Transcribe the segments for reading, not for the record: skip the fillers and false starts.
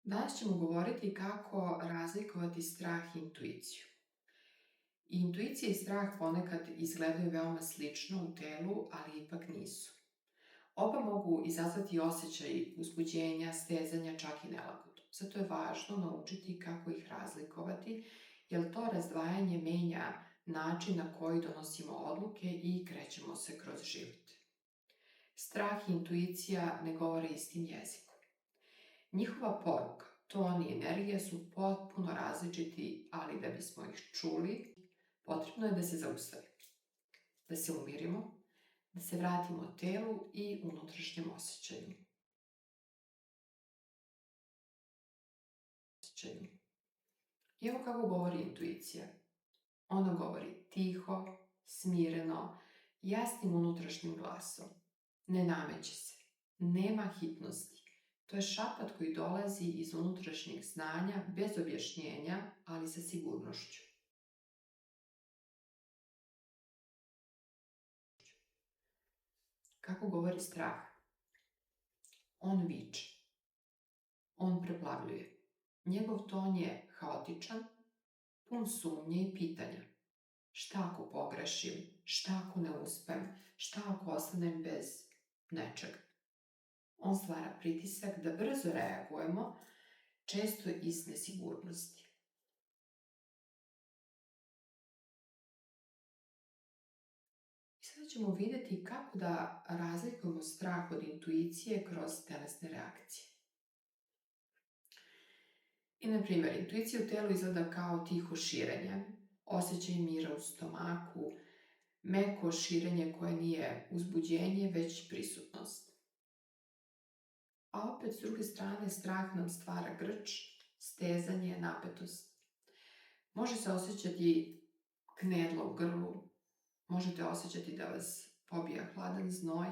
Danas ćemo govoriti kako razlikovati strah i intuiciju. Intuicija i strah ponekad izgledaju veoma slično u telu, ali ipak nisu. Oba mogu izazvati osjećaj uzbuđenja, stezanja, čak i nelagodu. Zato je važno naučiti kako ih razlikovati, jer to razdvajanje menja način na koji donosimo odluke i krećemo se kroz život. Strah i intuicija ne govore istim jezikom. Njihova poruka, ton i energija su potpuno različiti, ali da bismo ih čuli, potrebno je da se zaustavimo, da se umirimo, da se vratimo telu i unutrašnjem osjećaju. I evo kako govori intuicija. Ona govori tiho, smireno, jasnim unutrašnjim glasom. Ne nameće se, nema hitnosti. To je šapat koji dolazi iz unutrašnjeg znanja, bez objašnjenja, ali sa sigurnošću. Kako govori strah? On viče. On preplavljuje. Njegov ton je haotičan, pun sumnje i pitanja. Šta ako pogrešim? Šta ako ne uspem? Šta ako ostanem bez nečega? On stvara pritisak da brzo reagujemo, često iz nesigurnosti. I sada ćemo vidjeti kako da razlikujemo strah od intuicije kroz telesne reakcije. I na primjer, intuicija u telu izgleda kao tiho širenje, osjećaj mira u stomaku, meko širenje koje nije uzbuđenje, već prisutnost. A opet, s druge strane, strah nam stvara grč, stezanje, napetost. Može se osjećati knedlo u grlu, možete osjećati da vas pobija hladan znoj,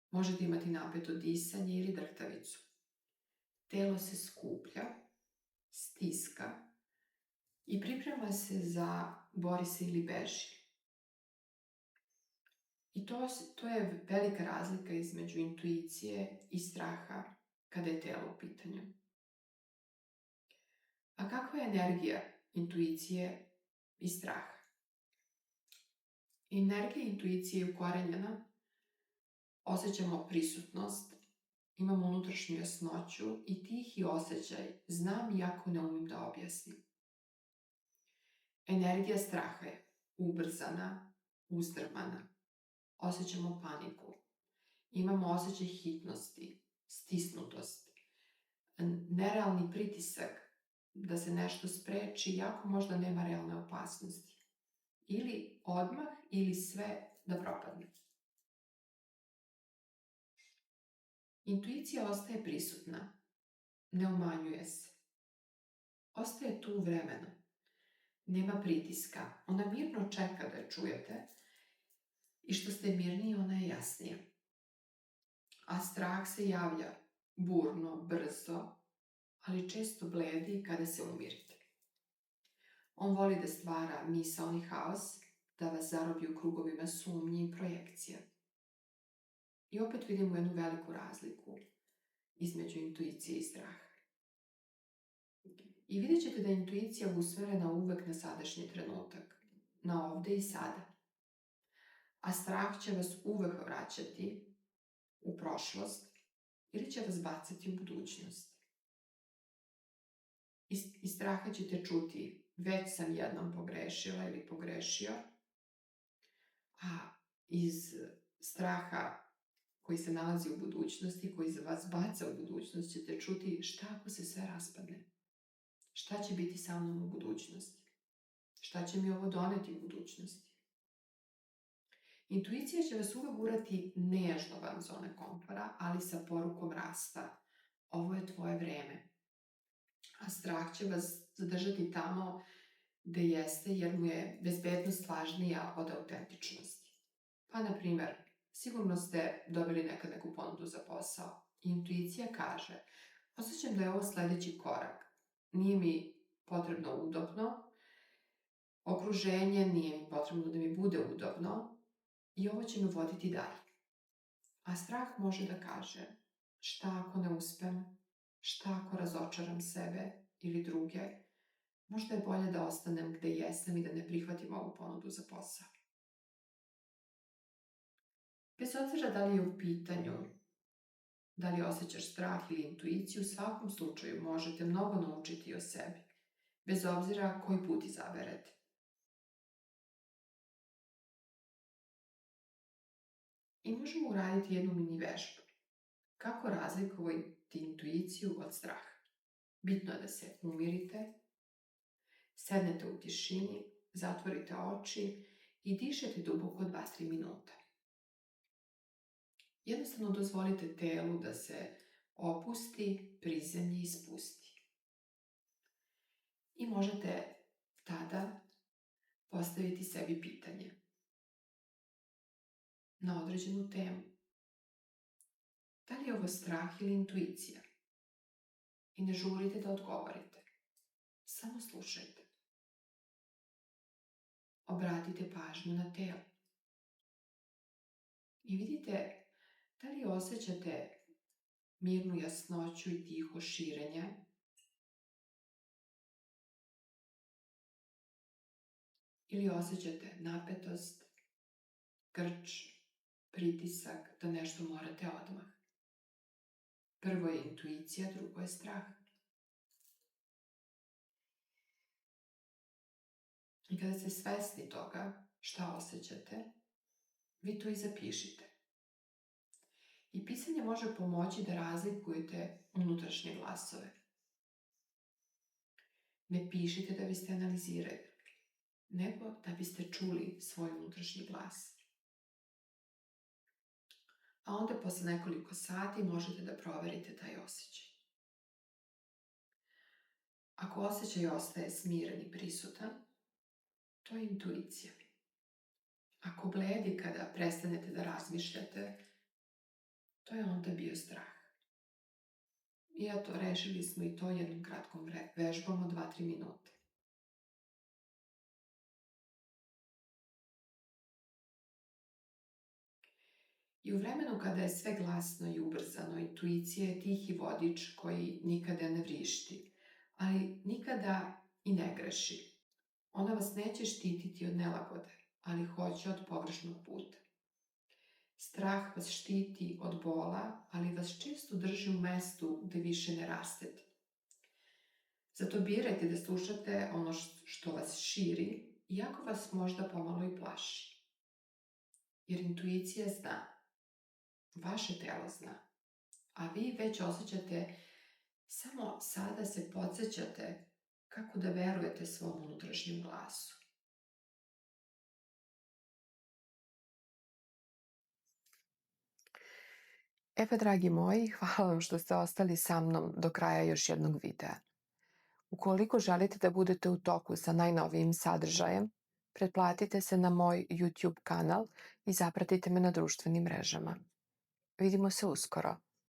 možete imati napeto disanje ili drhtavicu. Telo se skuplja, stiska i priprema se za bori se ili beži. I to je velika razlika između intuicije i straha kada je telo u pitanju. A kakva je energija intuicije i straha? Energija intuicije je ukorenjena, osjećamo prisutnost, imamo unutrašnju jasnoću i tihi osjećaj, znam iako ne umem da objasnim. Energija straha je ubrzana, uzdrmana, osjećamo paniku, imamo osjećaj hitnosti, stisnutost, nerealni pritisak da se nešto spreči, iako možda nema realne opasnosti. Ili odmah, ili sve da propadne. Intuicija ostaje prisutna, ne umanjuje se. Ostaje tu vremeno. Nema pritiska, ona mirno čeka da je čujete i što ste mirniji, ona je jasnija. A strah se javlja burno, brzo, ali često bledi kada se umirite. On voli da stvara misaoni haos, da vas zarobi u krugovima sumnji i projekcija. I opet vidimo jednu veliku razliku između intuicije i straha. I vidjet ćete da je intuicija usmerena uvek na sadašnji trenutak, na ovde i sada. A strah će vas uvek vraćati u prošlost ili će vas bacati u budućnost. Iz straha ćete čuti, već sam jednom pogrešila ili pogrešio, a iz straha koji se nalazi u budućnosti, koji za vas baca u budućnost, ćete čuti šta ako se sve raspadne. Šta će biti sa mnom u budućnosti? Šta će mi ovo doneti u budućnosti? Intuicija će vas uvek gurati nežno van zone komfora, ali sa porukom rasta. Ovo je tvoje vreme. A strah će vas zadržati tamo gde jeste, jer mu je bezbednost važnija od autentičnosti. Pa, na primjer, sigurno ste dobili nekad neku ponudu za posao. Intuicija kaže, osjećam da je ovo sledeći korak. Nije mi potrebno udobno, okruženje nije mi potrebno da mi bude udobno i ovo će me voditi dalje. A strah može da kaže, šta ako ne uspem, Šta ako razočaram sebe ili druge? Možda je bolje da ostanem gde jesam i da ne prihvatim ovu ponudu za posao. Bez obzira da li je u pitanju, da li osjećaš strah ili intuiciju, u svakom slučaju možete mnogo naučiti o sebi, bez obzira koji put izaberete. I možemo uraditi jednu mini vežbu. Kako razlikovati intuiciju od straha? Bitno je da se umirite, sednete u tišini, zatvorite oči i dišete duboko 2-3 minuta. Jednostavno dozvolite telu da se opusti, prizemlji i spusti. I možete tada postaviti sebi pitanje na određenu temu. Da li je ovo strah ili intuicija? I ne žurite da odgovorite. Samo slušajte. Obratite pažnju na telo. I vidite da li osjećate mirnu jasnoću i tiho širenje. Ili osjećate napetost, grč, pritisak da nešto morate odmah. Prvo je intuicija, drugo je strah. I kada ste svesni toga šta osjećate, vi to i zapišite. I pisanje može pomoći da razlikujete unutrašnje glasove. Ne pišite da biste analizirali, nego da biste čuli svoj unutrašnji glas. A onda posle nekoliko sati možete da proverite taj osjećaj. Ako osjećaj ostaje smiren i prisutan, to je intuicija. Ako bledi kada prestanete da razmišljate, to je onda bio strah. I eto, rešili smo i to jednom kratkom vežbom od 2-3 minuta. I u vremenu kada je sve glasno i ubrzano, intuicija je tihi vodič koji nikada ne vrišti, ali nikada i ne greši. Ona vas neće štititi od nelagode, ali hoće od pogrešnog puta. Strah vas štiti od bola, ali vas često drži u mestu gde više ne rastete. Zato birajte da slušate ono što vas širi, iako vas možda pomalo i plaši. Jer intuicija zna. Vaše telo zna. A vi već osjećate, samo sada se podsjećate kako da verujete svom unutrašnjem glasu. Pa, dragi moji, hvala vam što ste ostali sa mnom do kraja još jednog videa. Ukoliko želite da budete u toku sa najnovijim sadržajem, pretplatite se na moj YouTube kanal i zapratite me na društvenim mrežama. Vidimo se uskoro.